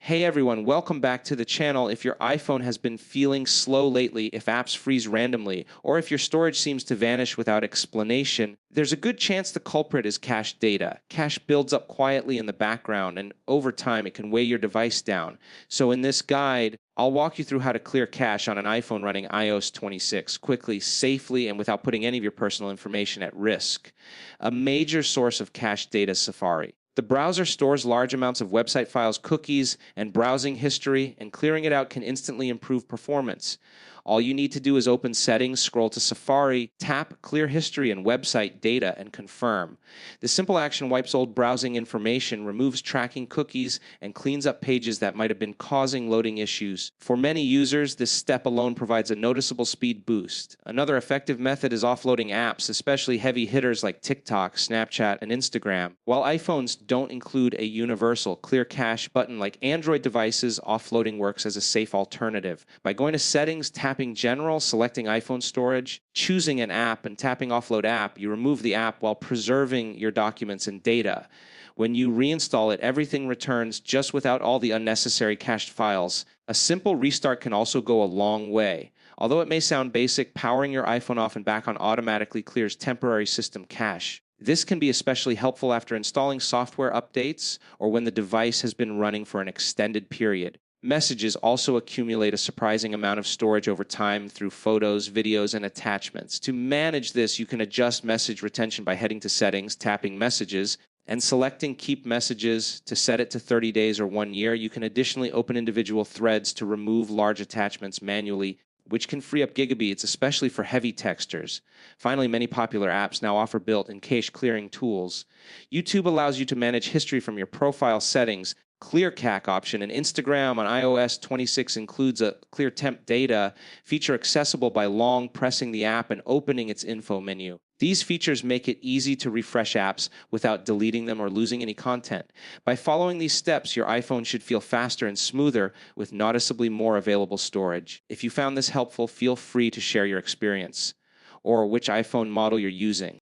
Hey everyone, welcome back to the channel. If your iPhone has been feeling slow lately, if apps freeze randomly, or if your storage seems to vanish without explanation, there's a good chance the culprit is cache data. Cache builds up quietly in the background, and over time it can weigh your device down. So in this guide, I'll walk you through how to clear cache on an iPhone running iOS 26 quickly, safely, and without putting any of your personal information at risk. A major source of cache data is Safari. The browser stores large amounts of website files, cookies, and browsing history, and clearing it out can instantly improve performance. All you need to do is open Settings, scroll to Safari, tap Clear History and Website Data, and confirm. This simple action wipes old browsing information, removes tracking cookies, and cleans up pages that might have been causing loading issues. For many users, this step alone provides a noticeable speed boost. Another effective method is offloading apps, especially heavy hitters like TikTok, Snapchat, and Instagram. While iPhones don't include a universal clear cache button like Android devices, offloading works as a safe alternative. By going to Settings, tapping General, selecting iPhone storage, choosing an app, and tapping Offload App, you remove the app while preserving your documents and data. When you reinstall it, everything returns just without all the unnecessary cached files. A simple restart can also go a long way. Although it may sound basic, powering your iPhone off and back on automatically clears temporary system cache. This can be especially helpful after installing software updates or when the device has been running for an extended period. Messages also accumulate a surprising amount of storage over time through photos, videos, and attachments. To manage this, you can adjust message retention by heading to Settings, tapping Messages, and selecting Keep Messages to set it to 30 days or 1 year. You can additionally open individual threads to remove large attachments manually, which can free up gigabytes, especially for heavy textures. Finally, many popular apps now offer built-in cache clearing tools. YouTube allows you to manage history from your profile settings. Clear Cache option, and Instagram on iOS 26 includes a Clear Temp Data feature accessible by long pressing the app and opening its info menu. These features make it easy to refresh apps without deleting them or losing any content. By following these steps, your iPhone should feel faster and smoother with noticeably more available storage. If you found this helpful, feel free to share your experience or which iPhone model you're using.